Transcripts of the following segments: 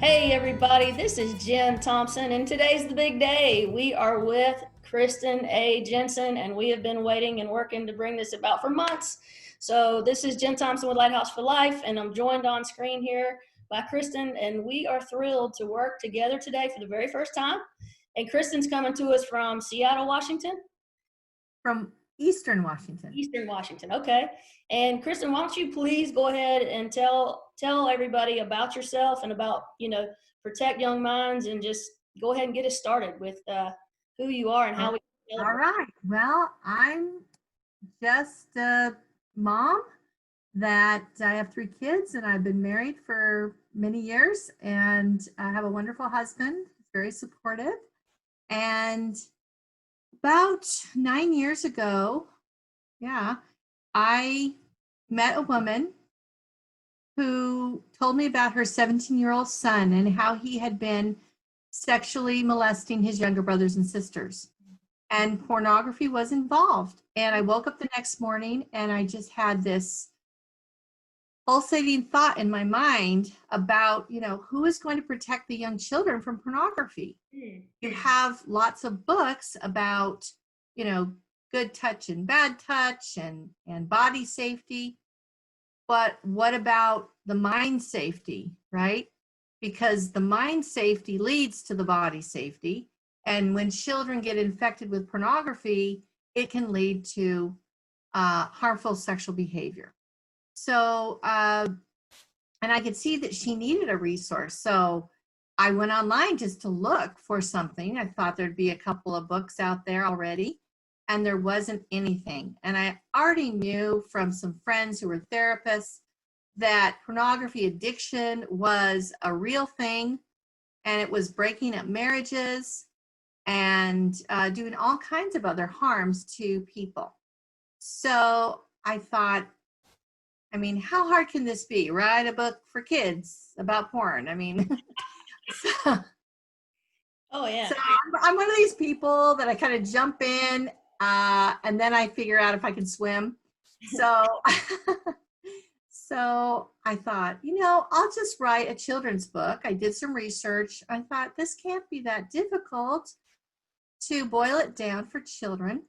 Hey everybody, this is Jen Thompson, and today's the big day. We are with Kristen Jenson, and we have been waiting and working to bring this about for months. So this is Jen Thompson with Lighthouse for Life, and I'm joined on screen here by Kristen, and we are thrilled to work together today for the very first time. And Kristen's coming to us from Seattle, Washington. From Eastern Washington. Eastern Washington, okay. And Kristen, why don't you please go ahead and tell everybody about yourself and about, Protect Young Minds, and just go ahead and get us started with who you are and how we All right. Well, I'm just a mom that I have 3 kids, and I've been married for many years, and I have a wonderful husband, very supportive. And about 9 years ago, I met a woman who told me about her 17-year-old son and how he had been sexually molesting his younger brothers and sisters. And pornography was involved. And I woke up the next morning and I just had this pulsating thought in my mind about, who is going to protect the young children from pornography? You have lots of books about, good touch and bad touch and body safety. But what about the mind safety, right? Because the mind safety leads to the body safety. And when children get infected with pornography, it can lead to harmful sexual behavior. So, and I could see that she needed a resource. So I went online just to look for something. I thought there'd be a couple of books out there already, and there wasn't anything. And I already knew from some friends who were therapists that pornography addiction was a real thing, and it was breaking up marriages and doing all kinds of other harms to people. So I thought, how hard can this be? Write a book for kids about porn. So, oh yeah. So I'm one of these people that I kind of jump in and then I figure out if I can swim. So, so I thought, I'll just write a children's book. I did some research. I thought this can't be that difficult to boil it down for children.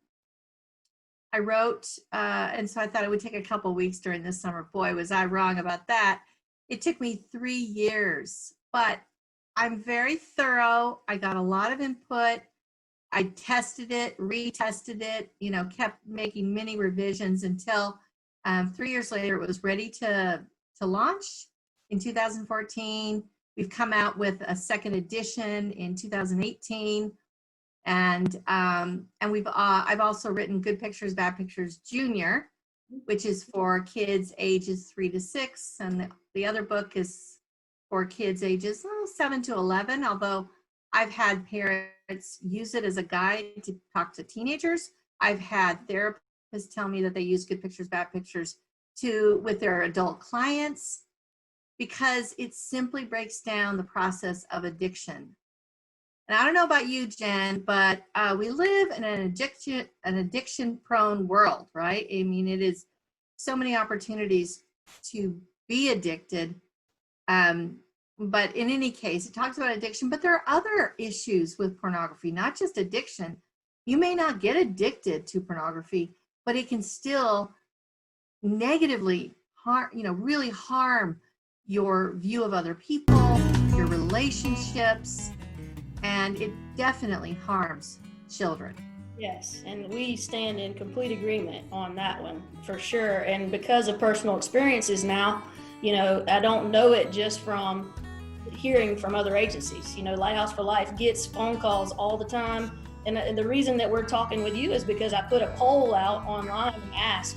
I wrote, and so I thought it would take a couple weeks during this summer. Boy, was I wrong about that. It took me 3 years, but I'm very thorough. I got a lot of input. I tested it, retested it, kept making many revisions until 3 years later, it was ready to launch in 2014. We've come out with a second edition in 2018. And I've also written Good Pictures, Bad Pictures Junior, which is for kids ages 3 to 6. And the other book is for kids ages 7 to 11, although I've had parents use it as a guide to talk to teenagers. I've had therapists tell me that they use Good Pictures, Bad Pictures with their adult clients, because it simply breaks down the process of addiction. And I don't know about you, Jen, but we live in an addiction-prone world, right? It is so many opportunities to be addicted. But in any case, it talks about addiction, but there are other issues with pornography, not just addiction. You may not get addicted to pornography, but it can still negatively really harm your view of other people, your relationships, and it definitely harms children. Yes, and we stand in complete agreement on that one, for sure. And because of personal experiences now, I don't know it just from hearing from other agencies. Lighthouse for Life gets phone calls all the time. And the reason that we're talking with you is because I put a poll out online and asked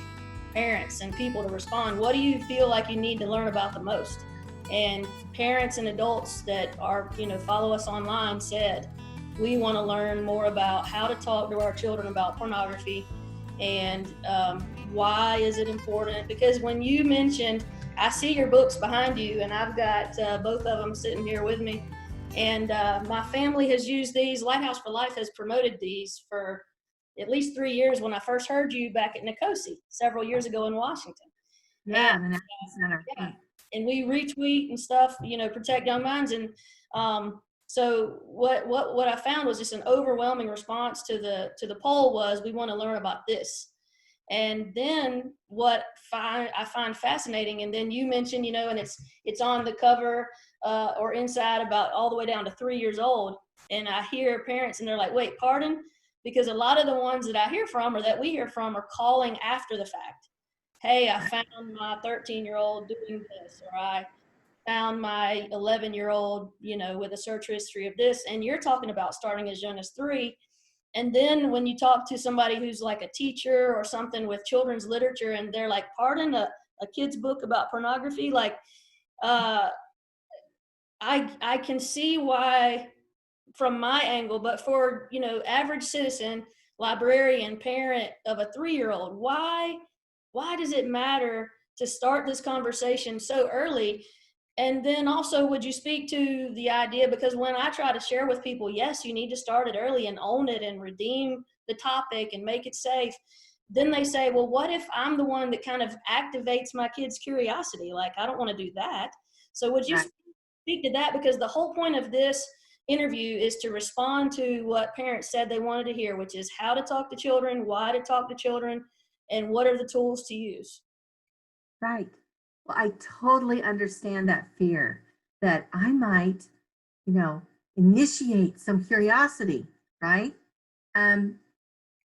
parents and people to respond. What do you feel like you need to learn about the most? And parents and adults that are, follow us online said, we want to learn more about how to talk to our children about pornography and why is it important? Because when you mentioned, I see your books behind you, and I've got both of them sitting here with me. And my family has used these. Lighthouse for Life has promoted these for at least 3 years when I first heard you back at Nicosi several years ago in Washington. Yeah, the National Center. Yeah. and we retweet and stuff, you know, protect young minds. And so what I found was just an overwhelming response to the poll was, we want to learn about this. And then what I find fascinating, and then you mentioned, you know, and it's on the cover or inside about all the way down to 3 years old. And I hear parents and they're like, wait, pardon? Because a lot of the ones that I hear from or that we hear from are calling after the fact. Hey, I found my 13-year-old doing this, or I found my 11-year-old, you know, with a search history of this. And you're talking about starting as young as 3. And then when you talk to somebody who's like a teacher or something with children's literature, and they're like, pardon, a kid's book about pornography, like, I can see why from my angle, but for, you know, average citizen, librarian, parent of a 3-year-old, why does it matter to start this conversation so early? And then also, would you speak to the idea, because when I try to share with people, yes, you need to start it early and own it and redeem the topic and make it safe. Then they say, well, what if I'm the one that kind of activates my kid's curiosity? Like, I don't want to do that. So would you speak to that? Because the whole point of this interview is to respond to what parents said they wanted to hear, which is how to talk to children, why to talk to children, and what are the tools to use. Right. Well, I totally understand that fear that I might, you know, initiate some curiosity, right?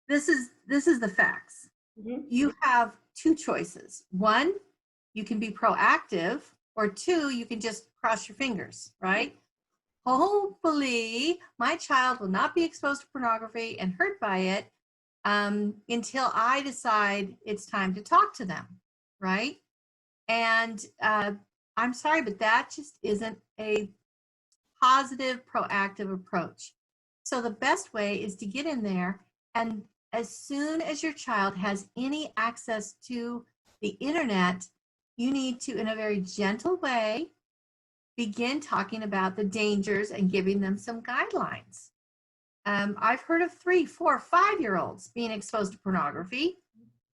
This is the facts. Mm-hmm. You have 2 choices. 1, you can be proactive, or 2, you can just cross your fingers, right? Hopefully, my child will not be exposed to pornography and hurt by it until I decide it's time to talk to them, right? And I'm sorry, but that just isn't a positive, proactive approach. So the best way is to get in there, and as soon as your child has any access to the internet, you need to, in a very gentle way, begin talking about the dangers and giving them some guidelines. I've heard of 3, 4, 5-year-olds being exposed to pornography.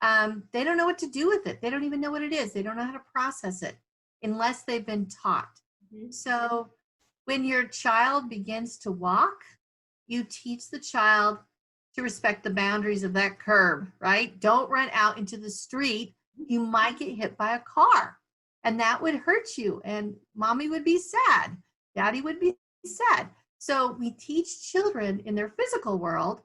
They don't know what to do with it. They don't even know what it is. They don't know how to process it unless they've been taught. Mm-hmm. So when your child begins to walk, you teach the child to respect the boundaries of that curb, right? Don't run out into the street. You might get hit by a car, and that would hurt you, and mommy would be sad. Daddy would be sad. So we teach children in their physical world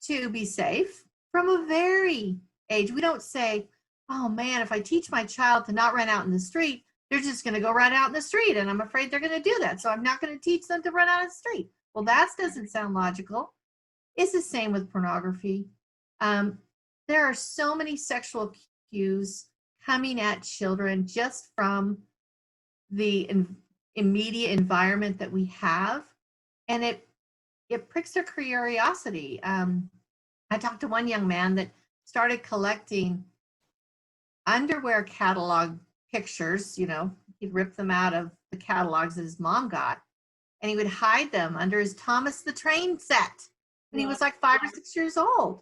to be safe from a very age. We don't say, oh man, if I teach my child to not run out in the street, they're just going to go run out in the street, and I'm afraid they're going to do that. So I'm not going to teach them to run out in the street. Well, that doesn't sound logical. It's the same with pornography. There are so many sexual cues coming at children just from the immediate environment that we have, and it pricks their curiosity. I talked to one young man that started collecting underwear catalog pictures. You know, he'd rip them out of the catalogs that his mom got, and he would hide them under his Thomas the Train set. And he was like 5 or 6 years old.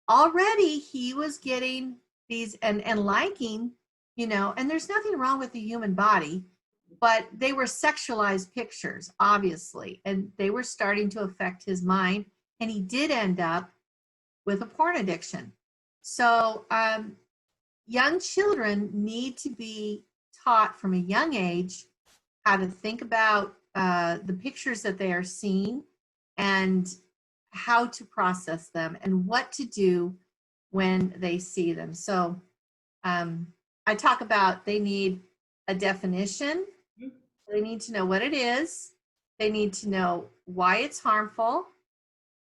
Already he was getting these and liking, you know, and there's nothing wrong with the human body, but they were sexualized pictures, obviously, and they were starting to affect his mind, and he did end up with a porn addiction. So young children need to be taught from a young age how to think about the pictures that they are seeing and how to process them and what to do when they see them. So I talk about they need a definition. They need to know what it is. They need to know why it's harmful,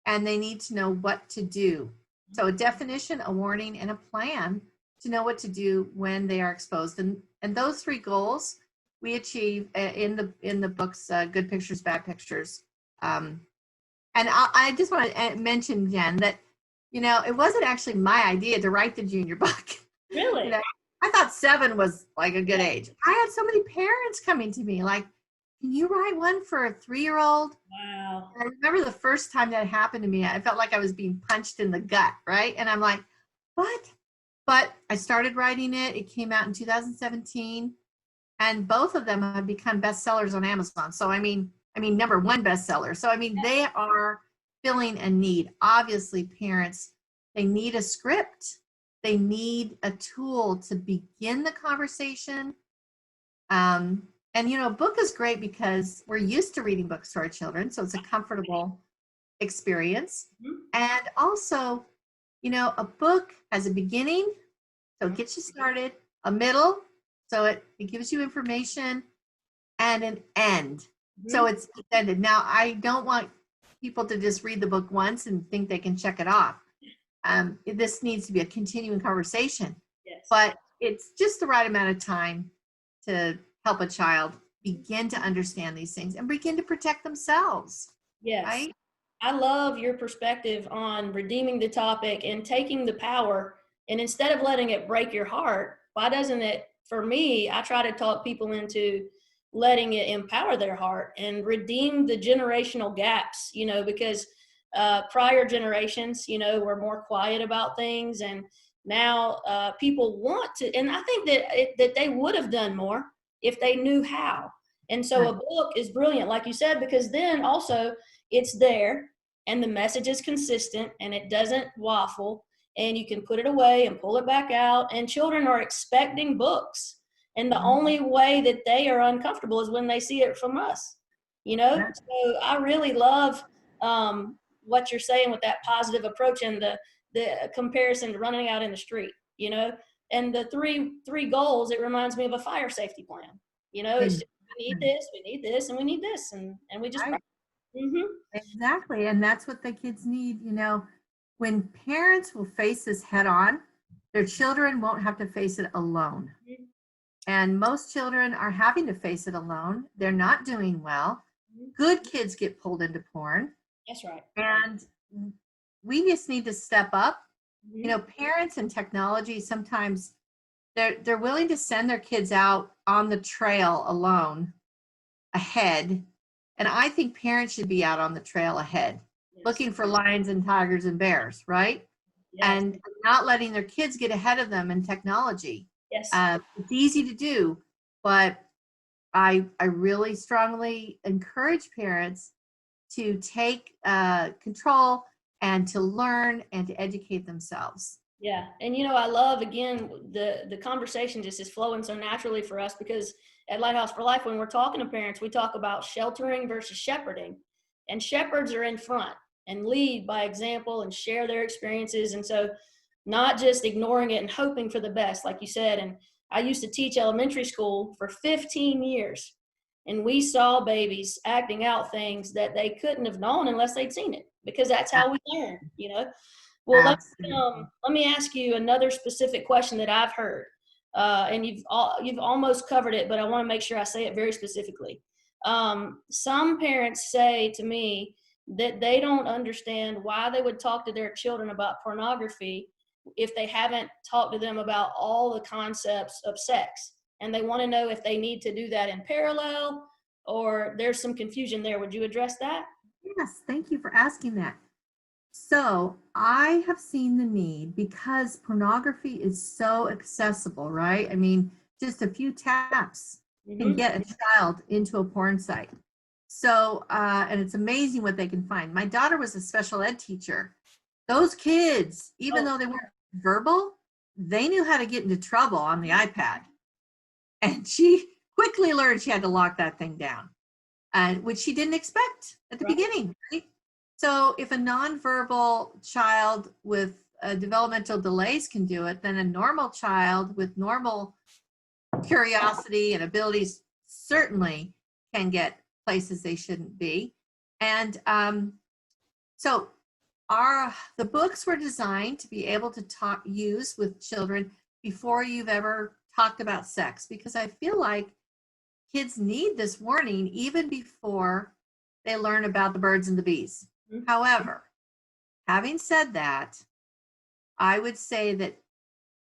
and they need to know what to do. So a definition, a warning, and a plan to know what to do when they are exposed. And those 3 goals we achieve in the books, Good Pictures, Bad Pictures. And I just want to mention, Jen, that, you know, it wasn't actually my idea to write the junior book. Really? You know, I thought 7 was like a good age. I had so many parents coming to me like, can you write one for a 3-year-old? Wow. And I remember the first time that happened to me, I felt like I was being punched in the gut, right? And I'm like, what? But I started writing it. It came out in 2017. and both of them have become bestsellers on Amazon. So I mean #1 bestseller. So I mean they are filling a need. Obviously, parents, they need a script. They need a tool to begin the conversation. And a book is great because we're used to reading books to our children, so it's a comfortable experience. Mhm. And also, a book has a beginning, so it gets you started, a middle, so it gives you information, and an end. So Mhm. it's ended. Now, I don't want people to just read the book once and think they can check it off. This needs to be a continuing conversation, Yes. but it's just the right amount of time to help a child begin to understand these things and begin to protect themselves, Yes. right? I love your perspective on redeeming the topic and taking the power. And instead of letting it break your heart, why doesn't it? For me, I try to talk people into letting it empower their heart and redeem the generational gaps, because prior generations, were more quiet about things. And now people want to, and I think that they would have done more if they knew how. And so a Right. book is brilliant, like you said, because then also it's there and the message is consistent and it doesn't waffle, and you can put it away and pull it back out, and children are expecting books, and the Mhm. only way that they are uncomfortable is when they see it from us. Yeah. So I really love what you're saying with that positive approach and the comparison to running out in the street, and the three goals. It reminds me of a fire safety plan. It's just, Exactly. we need this, and we need this, and we just Right. mm-hmm. Exactly. And that's what the kids need. When parents will face this head on, their children won't have to face it alone. And most children are having to face it alone. They're not doing well. Mm-hmm. Good kids get pulled into porn. That's right. And we just need to step up. Mm-hmm. Parents and technology sometimes they're willing to send their kids out on the trail alone ahead. And I think parents should be out on the trail ahead, Yes. looking for lions and tigers and bears, right? Yes. And not letting their kids get ahead of them in technology. Yes. It's easy to do, but I really strongly encourage parents to take control and to learn and to educate themselves. Yeah. And I love, again, the conversation just is flowing so naturally for us, because at Lighthouse for Life, when we're talking to parents, we talk about sheltering versus shepherding. And shepherds are in front and lead by example and share their experiences. And so not just ignoring it and hoping for the best, like you said. And I used to teach elementary school for 15 years, and we saw babies acting out things that they couldn't have known unless they'd seen it, because that's how we learn. Well, Absolutely. let me ask you another specific question that I've heard, and you've almost covered it, but I want to make sure I say it very specifically. Some parents say to me that they don't understand why they would talk to their children about pornography if they haven't talked to them about all the concepts of sex, and they want to know if they need to do that in parallel, or there's some confusion there. Would you address that? Yes, thank you for asking that. So I have seen the need because pornography is so accessible, right? I mean, just a few taps can Mm-hmm. get a child into a porn site. So, and it's amazing what they can find. My daughter was a special ed teacher. Those kids, even Oh, though they weren't verbal, they knew how to get into trouble on the iPad. And she quickly learned she had to lock that thing down, which she didn't expect at the right. beginning, right? So if a nonverbal child with developmental delays can do it, then a normal child with normal curiosity and abilities certainly can get places they shouldn't be. And so the books were designed to be able to use with children before you've ever talked about sex, because I feel like kids need this warning even before they learn about the birds and the bees. Mhm. However, having said that, I would say that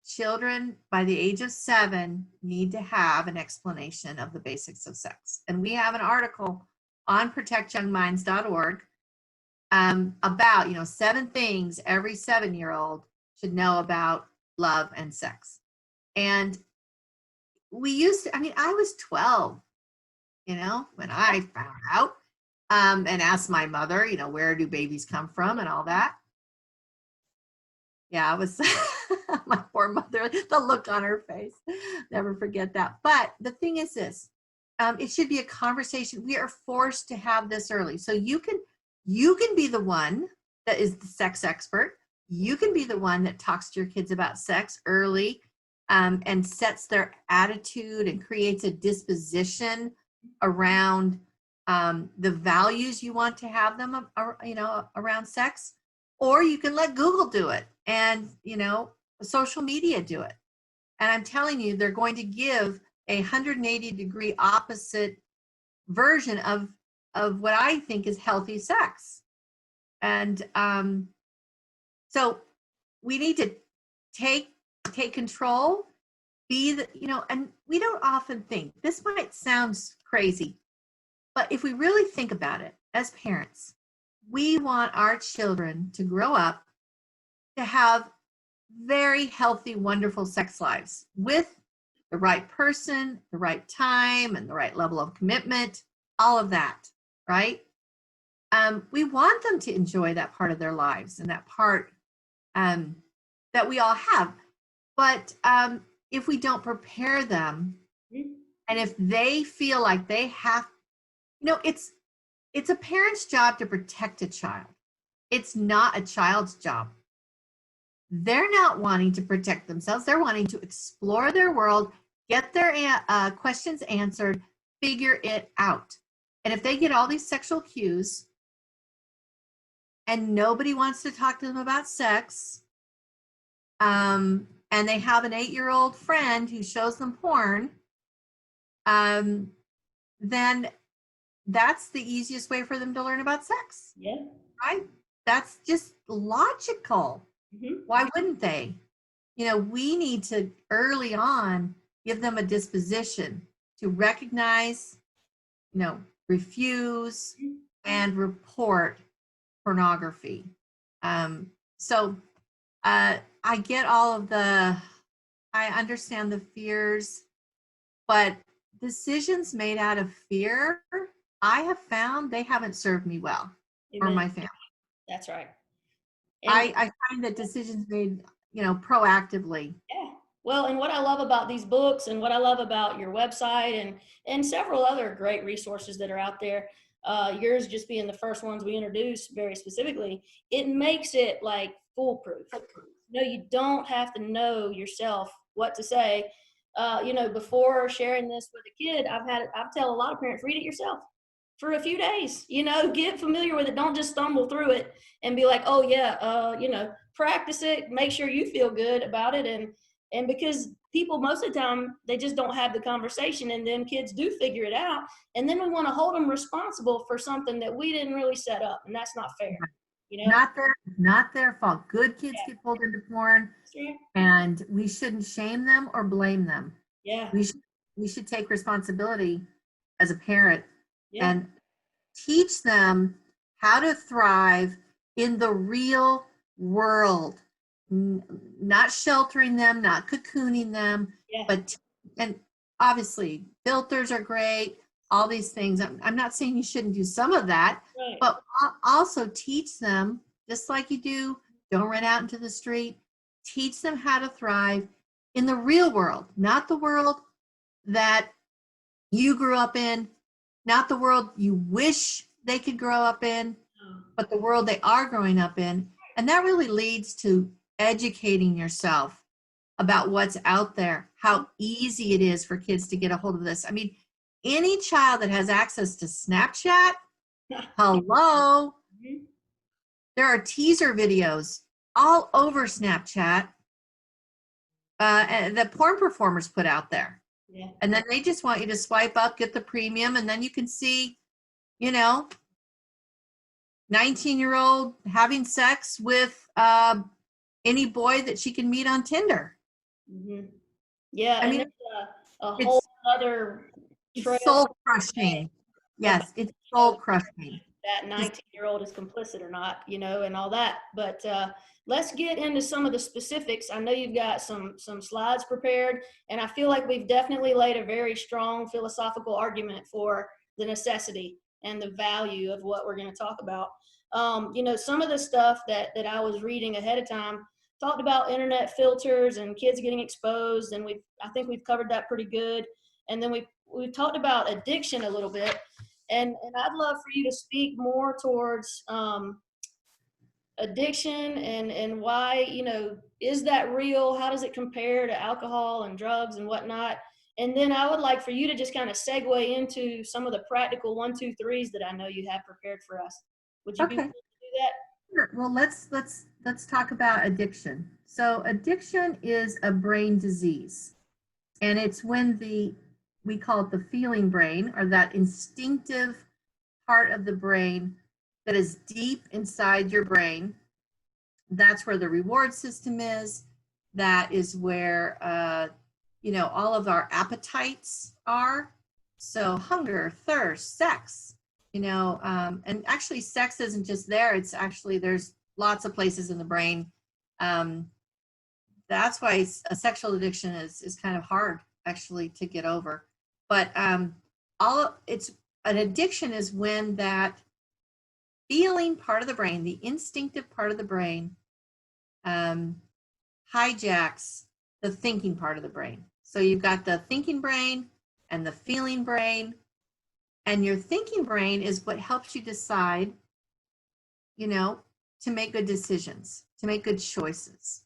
children by the age of 7 need to have an explanation of the basics of sex. And we have an article on protectyoungminds.org about 7 things every 7-year-old should know about love and sex. And we used to, I mean, I was 12, when I found out, and asked my mother, where do babies come from and all that. Yeah, I was my poor mother, the look on her face. Never forget that. But the thing is this, it should be a conversation. We are forced to have this early. So you can be the one that is the sex expert. You can be the one that talks to your kids about sex early, and sets their attitude and creates a disposition around the values you want to have them, around sex. Or you can let Google do it, and social media do it. And I'm telling you, they're going to give a 180-degree opposite version of what I think is healthy sex. And so we need to take control, be the, and we don't often think, this might sound crazy, but if we really think about it as parents, we want our children to grow up to have very healthy, wonderful sex lives with the right person, the right time, and the right level of commitment, all of that, right? We want them to enjoy that part of their lives and that part that we all have. But if we don't prepare them, and if they feel like they have, it's a parent's job to protect a child. It's not a child's job. They're not wanting to protect themselves. They're wanting to explore their world, get their questions answered, figure it out. And if they get all these sexual cues and nobody wants to talk to them about sex, and they have an 8-year-old friend who shows them porn, then that's the easiest way for them to learn about sex. Yeah. Right? That's just logical. Mm-hmm. Why wouldn't they? We need to early on give them a disposition to recognize, refuse, and report pornography. So I get all of I understand the fears, but decisions made out of fear, I have found they haven't served me well. Amen. Or my family. That's right. And I find that decisions made, proactively. Yeah. Well, and what I love about these books and what I love about your website and several other great resources that are out there, yours just being the first ones we introduced very specifically, it makes it like foolproof. You don't have to know yourself what to say. Before sharing this with a kid, I've tell a lot of parents, read it yourself for a few days, get familiar with it. Don't just stumble through it and be like, oh yeah, practice it, make sure you feel good about it. And because people, most of the time, they just don't have the conversation, and then kids do figure it out. And then we want to hold them responsible for something that we didn't really set up. And that's not fair. Not their fault. Good kids get pulled into porn, and we shouldn't shame them or blame them. Yeah. We should take responsibility as a parent and teach them how to thrive in the real world, not sheltering them, not cocooning them, but, and obviously filters are great, all these things. I'm not saying you shouldn't do some of that, but also teach them, just like you do, don't run out into the street, teach them how to thrive in the real world, not the world that you grew up in, not the world you wish they could grow up in, but the world they are growing up in. And that really leads to educating yourself about what's out there, how easy it is for kids to get a hold of this. I mean, any child that has access to Snapchat, hello, there are teaser videos all over Snapchat that porn performers put out there. Yeah. And then they just want you to swipe up, get the premium, and then you can see, 19-year-old having sex with any boy that she can meet on Tinder. Mm-hmm. Yeah, I mean, it's a whole other trail. It's soul crushing. Yes, it's soul crushing. that 19-year-old is complicit or not, you know, and all that. But let's get into some of the specifics. I know you've got some slides prepared, and I feel like we've definitely laid a very strong philosophical argument for the necessity and the value of what we're going to talk about. You know, some of the stuff that I was reading ahead of time talked about internet filters and kids getting exposed, and I think we've covered that pretty good. And then we've talked about addiction a little bit, and I'd love for you to speak more towards addiction and why, you know, is that real? How does it compare to alcohol and drugs and whatnot? And then I would like for you to just kind of segue into some of the practical 1, 2, 3s that I know you have prepared for us. Would you be willing to do that? Sure. Well, let's talk about addiction. So addiction is a brain disease, and it's when we call it the feeling brain, or that instinctive part of the brain that is deep inside your brain. That's where the reward system is. That is where you know, all of our appetites are. So hunger, thirst, sex, you know, and actually sex isn't just there. It's actually, there's lots of places in the brain. That's why a sexual addiction is kind of hard actually to get over. But it's an addiction is when that feeling part of the brain, the instinctive part of the brain, hijacks the thinking part of the brain. So you've got the thinking brain and the feeling brain, and your thinking brain is what helps you decide, you know, to make good decisions, to make good choices.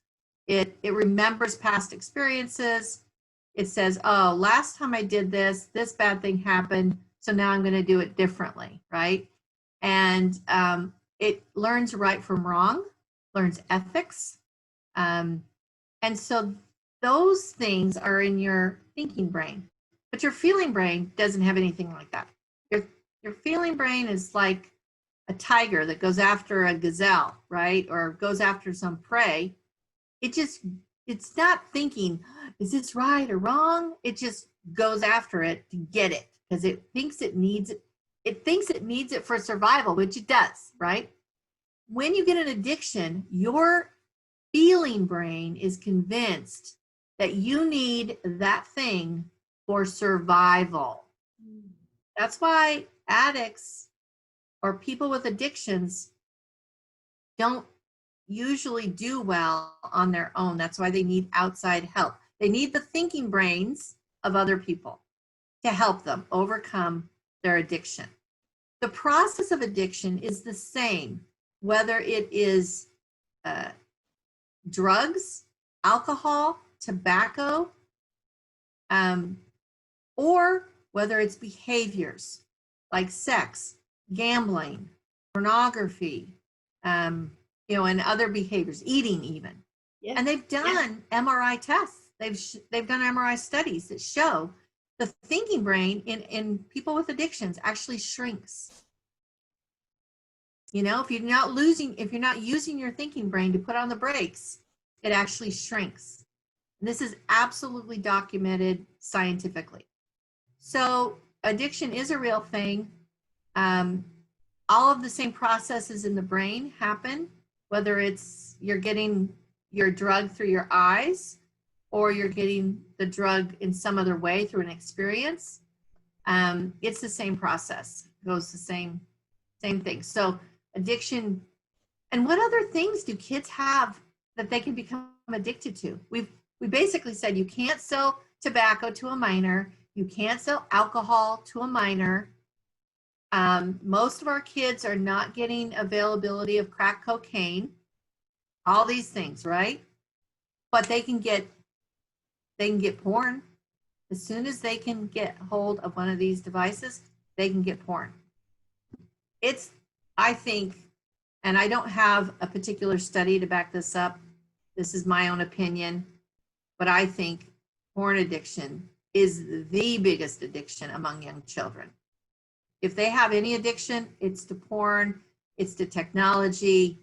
It remembers past experiences. It says, oh, last time I did this bad thing happened, so now I'm going to do it differently, right? And it learns right from wrong, learns ethics. And so those things are in your thinking brain, but your feeling brain doesn't have anything like that. Your feeling brain is like a tiger that goes after a gazelle, right? Or goes after some prey. It's not thinking, is this right or wrong? It just goes after it to get it because it thinks it needs it. It thinks it needs it for survival, which it does, right? When you get an addiction, your feeling brain is convinced that you need that thing for survival. That's why addicts or people with addictions don't usually do well on their own. That's why they need outside help. They need the thinking brains of other people to help them overcome their addiction. The process of addiction is the same, whether it is drugs, alcohol, tobacco, or whether it's behaviors like sex, gambling, pornography, you know, and other behaviors, eating even. Yeah. And they've done MRI tests. They've done MRI studies that show the thinking brain in people with addictions actually shrinks. You know, if you're not using your thinking brain to put on the brakes, it actually shrinks. And this is absolutely documented scientifically. So addiction is a real thing. All of the same processes in the brain happen, whether it's you're getting your drug through your eyes or you're getting the drug in some other way through an experience. It's the same process. It goes the same thing. So addiction, and what other things do kids have that they can become addicted to? We basically said you can't sell tobacco to a minor, you can't sell alcohol to a minor. Most of our kids are not getting availability of crack cocaine, all these things, right? But they can get porn. As soon as they can get hold of one of these devices, they can get porn. I think, and I don't have a particular study to back this up, this is my own opinion, but I think porn addiction is the biggest addiction among young children. If they have any addiction, it's to porn, it's to technology,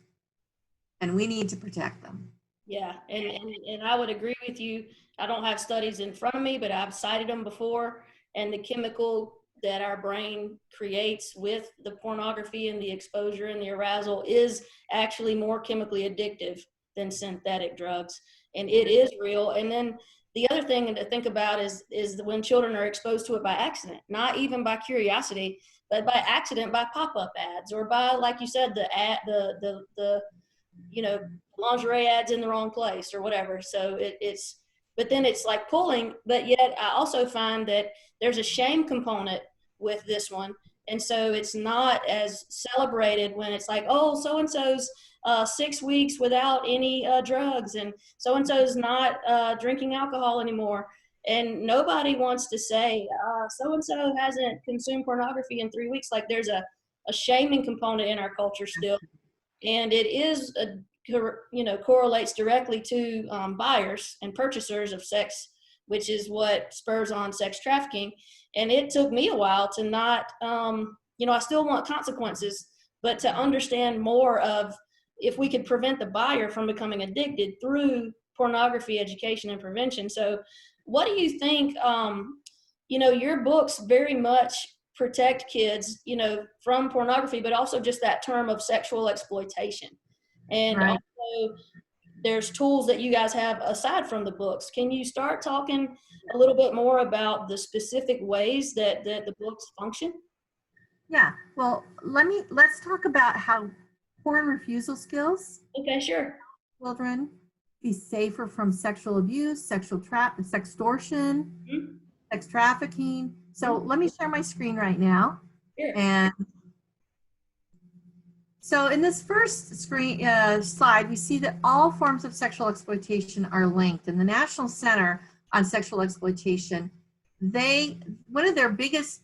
and we need to protect them. Yeah, and I would agree with you. I don't have studies in front of me, but I've cited them before, and the chemical that our brain creates with the pornography and the exposure and the arousal is actually more chemically addictive than synthetic drugs. And it is real. And then the other thing to think about is when children are exposed to it by accident, not even by curiosity, but by accident, by pop-up ads, or by, like you said, the lingerie ads in the wrong place or whatever. So but then it's like pulling, but yet I also find that there's a shame component with this one. And so it's not as celebrated when it's like, oh, so-and-so's 6 weeks without any drugs, and so-and-so's not drinking alcohol anymore. And nobody wants to say, so-and-so hasn't consumed pornography in 3 weeks. Like, there's a shaming component in our culture still. And it is, correlates directly to buyers and purchasers of sex, which is what spurs on sex trafficking. And it took me a while to not, I still want consequences, but to understand more of if we could prevent the buyer from becoming addicted through pornography education and prevention. So what do you think, your books very much protect kids, from pornography, but also just that term of sexual exploitation. And Right. also there's tools that you guys have aside from the books. Can you start talking a little bit more about the specific ways that the books function? Yeah. Well, let's talk about how porn refusal skills Okay, sure. children be safer from sexual abuse, sextortion, Mhm. sex trafficking. So let me share my screen right now. Sure. And so in this first screen slide, we see that all forms of sexual exploitation are linked. And the National Center on Sexual Exploitation, one of their biggest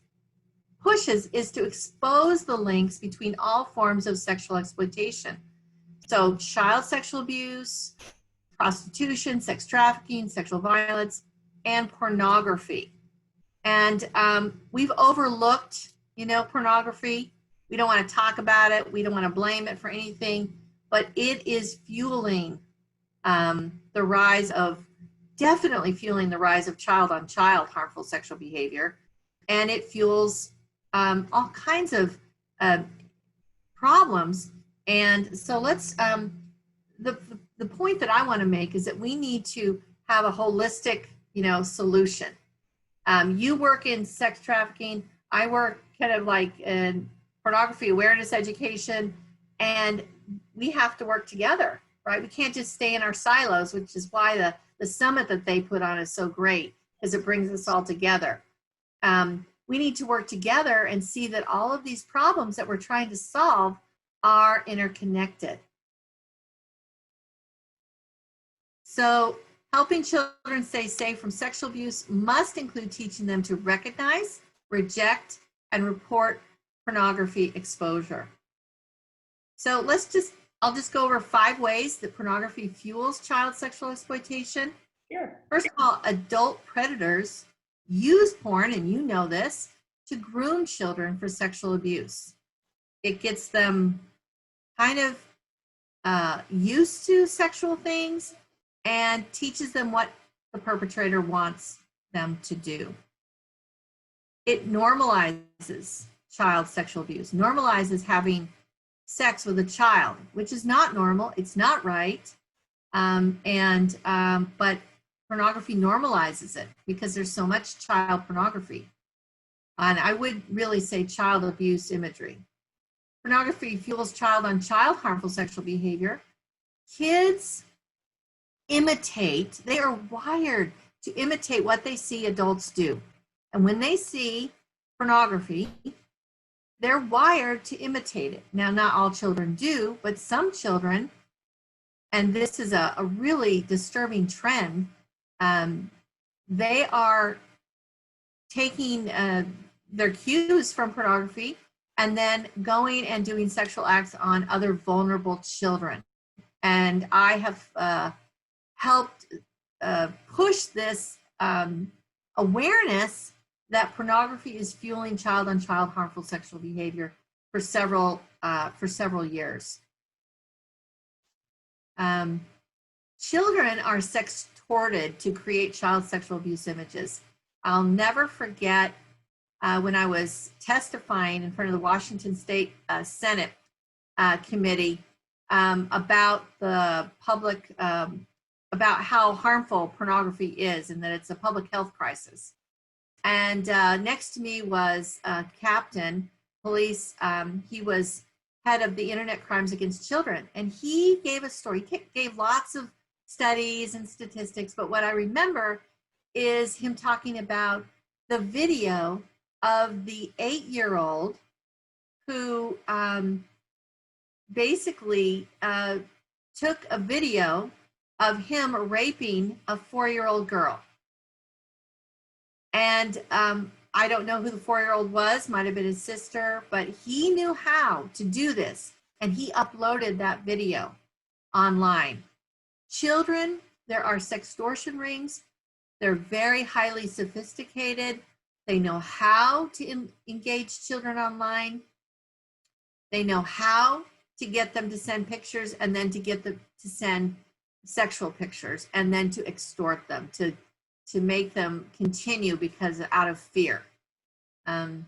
pushes is to expose the links between all forms of sexual exploitation. So child sexual abuse, prostitution, sex trafficking, sexual violence, and pornography. And we've overlooked, pornography. We don't want to talk about it. We don't want to blame it for anything, but it is definitely fueling the rise of child-on-child harmful sexual behavior. And it fuels all kinds of problems. And so the point that I want to make is that we need to have a holistic, solution. You work in sex trafficking. I work kind of like in pornography awareness education, and we have to work together, right? We can't just stay in our silos, which is why the summit that they put on is so great, because it brings us all together. We need to work together and see that all of these problems that we're trying to solve are interconnected. So helping children stay safe from sexual abuse must include teaching them to recognize, reject, and report pornography exposure. So I'll just go over 5 ways that pornography fuels child sexual exploitation. Sure. First of all, adult predators use porn, and you know this, to groom children for sexual abuse. It gets them kind of used to sexual things and teaches them what the perpetrator wants them to do. It normalizes child sexual abuse, normalizes having sex with a child, which is not normal. It's not right. But pornography normalizes it because there's so much child pornography. And I would really say child abuse imagery. Pornography fuels child-on-child harmful sexual behavior. Kids imitate, they are wired to imitate what they see adults do. And when they see pornography, they're wired to imitate it. Now, not all children do, but some children, and this is a really disturbing trend, they are taking their cues from pornography and then going and doing sexual acts on other vulnerable children. And I have helped push this awareness that pornography is fueling child-on-child harmful sexual behavior for several years. Children are sextorted to create child sexual abuse images. I'll never forget when I was testifying in front of the Washington State Senate committee about the public, about how harmful pornography is and that it's a public health crisis. And next to me was Captain Police. He was head of the Internet Crimes Against Children. And he gave a story. He gave lots of studies and statistics. But what I remember is him talking about the video of the 8-year-old who basically took a video of him raping a 4-year-old girl. And I don't know who the 4-year-old was, might have been his sister, but he knew how to do this. And he uploaded that video online. Children, there are sextortion rings. They're very highly sophisticated. They know how to engage children online. They know how to get them to send pictures and then to get them to send sexual pictures and then to extort them, to make them continue because out of fear. And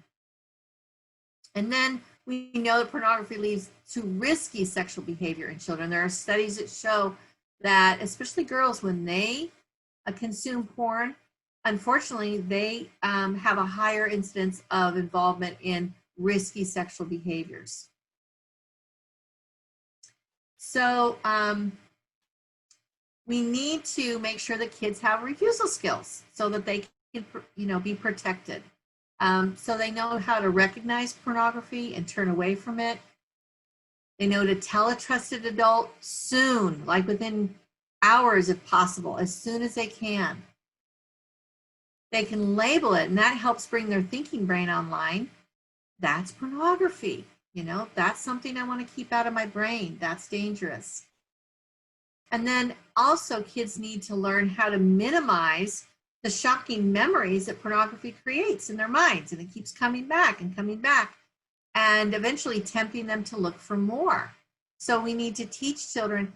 then we know that pornography leads to risky sexual behavior in children. There are studies that show that especially girls, when they consume porn, unfortunately, they have a higher incidence of involvement in risky sexual behaviors. So we need to make sure that kids have refusal skills so that they can, be protected. So they know how to recognize pornography and turn away from it. They know to tell a trusted adult soon, like within hours if possible, as soon as they can. They can label it, and that helps bring their thinking brain online. That's pornography. That's something I want to keep out of my brain. That's dangerous. And then also kids need to learn how to minimize the shocking memories that pornography creates in their minds. And it keeps coming back and eventually tempting them to look for more. So we need to teach children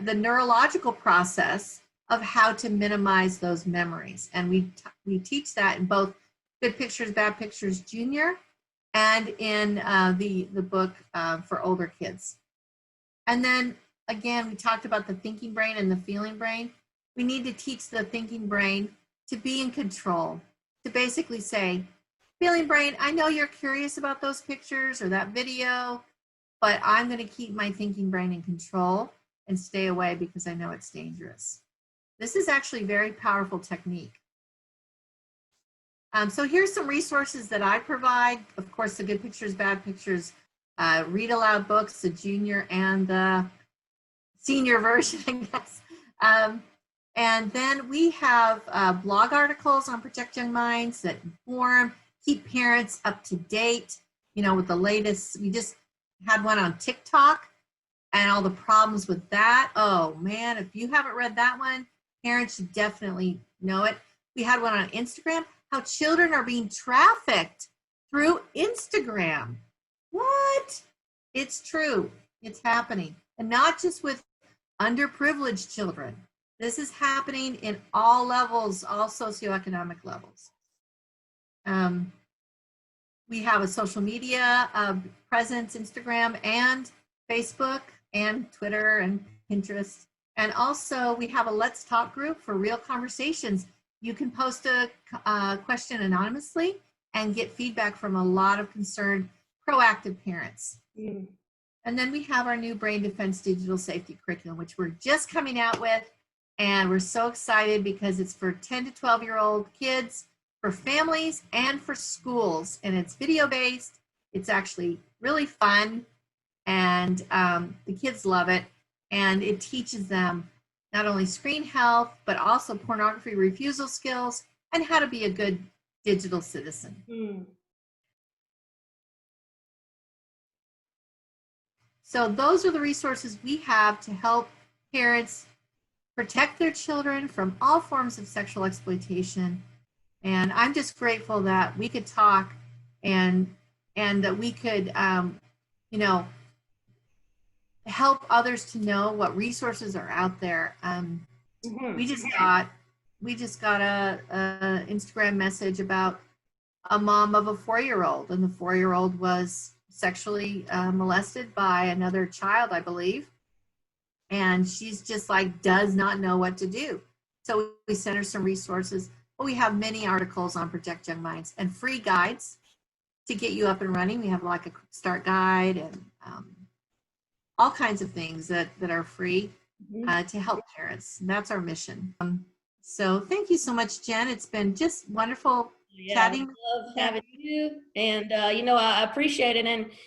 the neurological process of how to minimize those memories. And we teach that in both Good Pictures, Bad Pictures Junior and in the book for older kids. And then again, we talked about the thinking brain and the feeling brain. We need to teach the thinking brain to be in control, to basically say, feeling brain, I know you're curious about those pictures or that video, but I'm going to keep my thinking brain in control and stay away because I know it's dangerous. This is actually a very powerful technique. So here's some resources that I provide. Of course, the Good Pictures, Bad Pictures, read aloud books, the junior and the senior version, I guess. And then we have blog articles on Protect Young Minds that inform, keep parents up to date, with the latest. We just had one on TikTok and all the problems with that. Oh man, if you haven't read that one, parents should definitely know it. We had one on Instagram, how children are being trafficked through Instagram. What? It's true. It's happening. And not just with underprivileged children. This is happening in all levels, all socioeconomic levels. We have a social media presence, Instagram and Facebook and Twitter and Pinterest. And also we have a Let's Talk group for real conversations. You can post a question anonymously and get feedback from a lot of concerned, proactive parents. Mm. And then we have our new Brain Defense Digital Safety Curriculum, which we're just coming out with. And we're so excited because it's for 10 to 12-year-old kids, for families, and for schools. And it's video-based. It's actually really fun. And the kids love it. And it teaches them not only screen health, but also pornography refusal skills and how to be a good digital citizen. Mm. So those are the resources we have to help parents protect their children from all forms of sexual exploitation. And I'm just grateful that we could talk and that we could, help others to know what resources are out there. We just got a Instagram message about a mom of a 4-year-old, and the 4-year-old was sexually molested by another child, I believe. And she's just like, does not know what to do. So we sent her some resources. But we have many articles on Protect Young Minds and free guides to get you up and running. We have like a start guide and all kinds of things that are free to help parents. And that's our mission. So thank you so much, Jen. It's been just wonderful chatting. I love having you, and I appreciate it.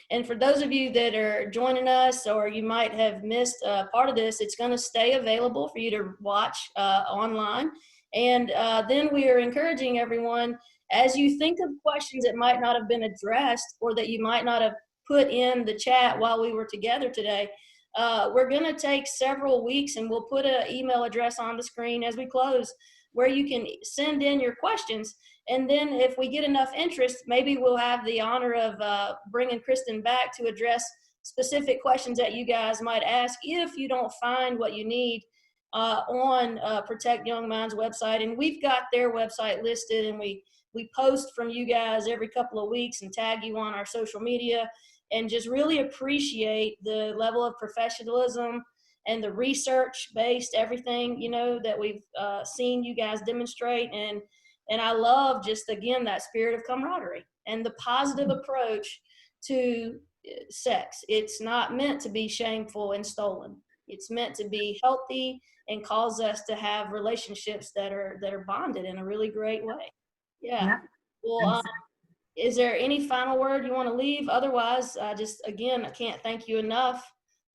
And for those of you that are joining us, or you might have missed part of this, it's going to stay available for you to watch online. And then we are encouraging everyone, as you think of questions that might not have been addressed or that you might not have put in the chat while we were together today. We're going to take several weeks, and we'll put an email address on the screen as we close where you can send in your questions. And then if we get enough interest, maybe we'll have the honor of bringing Kristen back to address specific questions that you guys might ask if you don't find what you need on Protect Young Minds website. And we've got their website listed, and we post from you guys every couple of weeks and tag you on our social media, and just really appreciate the level of professionalism and the research-based everything, that we've seen you guys demonstrate. And I love just, again, that spirit of camaraderie and the positive approach to sex. It's not meant to be shameful and stolen. It's meant to be healthy and cause us to have relationships that are bonded in a really great way. Yeah. Well, is there any final word you want to leave? Otherwise, I can't thank you enough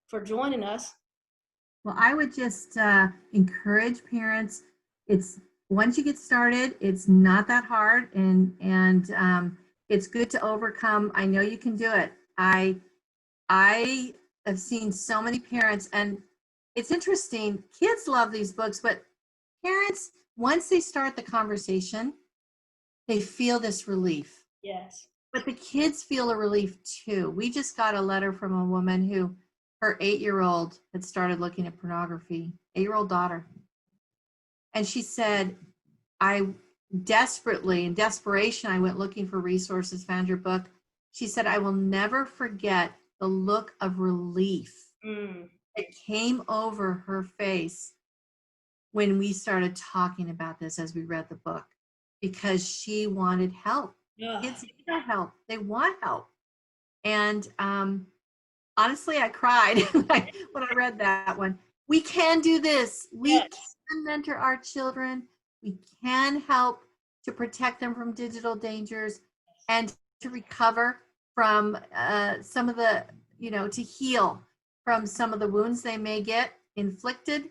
for joining us. Well, I would just encourage parents. It's once you get started, it's not that hard, and it's good to overcome. I know you can do it. I have seen so many parents, and it's interesting. Kids love these books, but parents, once they start the conversation, they feel this relief. Yes. But the kids feel a relief too. We just got a letter from a woman who her 8-year-old had started looking at pornography, 8-year-old daughter. And she said, in desperation, I went looking for resources, found your book. She said, I will never forget the look of relief that came over her face when we started talking about this as we read the book, because she wanted help. Kids need help. They want help. And honestly, I cried when I read that one. We can do this. We can mentor our children. We can help to protect them from digital dangers and to recover from some of the, to heal from some of the wounds they may get inflicted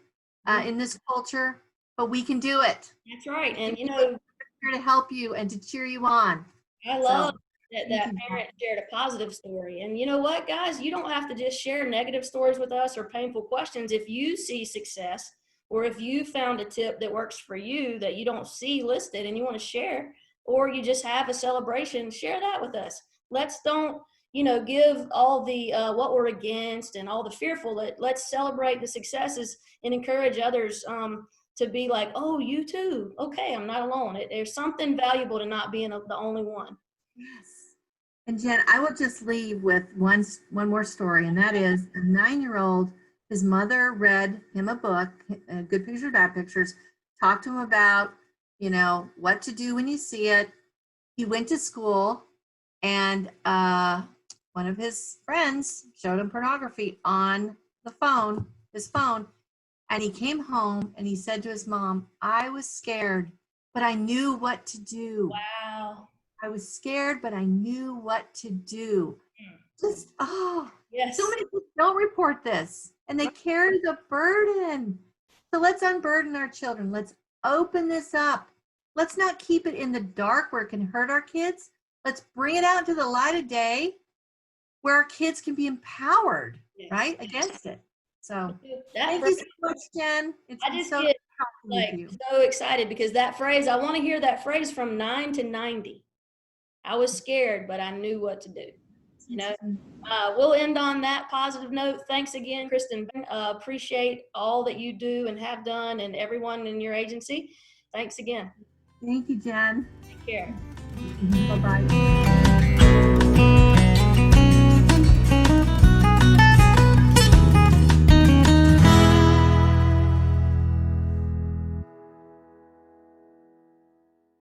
in this culture. But we can do it. That's right. And, we're here to help you and to cheer you on. I love that parent shared a positive story. And you know what, guys? You don't have to just share negative stories with us or painful questions. If you see success, or if you found a tip that works for you that you don't see listed and you want to share, or you just have a celebration, share that with us. Let's don't, give all the what we're against and all the fearful. Let's celebrate the successes and encourage others to be like, oh, you too. Okay, I'm not alone. There's something valuable to not being the only one. Yes. And Jen, I will just leave with one more story, and that is a 9-year-old. His mother read him a book, Good Pictures, Bad Pictures, talked to him about, what to do when you see it. He went to school, and one of his friends showed him pornography on his phone. And he came home and he said to his mom, I was scared, but I knew what to do. Wow. I was scared, but I knew what to do. Just, yes. So many people don't report this, and they carry the burden. So let's unburden our children. Let's open this up. Let's not keep it in the dark where it can hurt our kids. Let's bring it out to the light of day where our kids can be empowered, right, against it. So thank you so much, Jen. I just get so excited because that phrase, I want to hear that phrase from 9 to 90. I was scared, but I knew what to do. We'll end on that positive note. Thanks again, Kristen. Appreciate all that you do and have done, and everyone in your agency. Thanks again. Thank you, Jen. Take care. Bye-bye.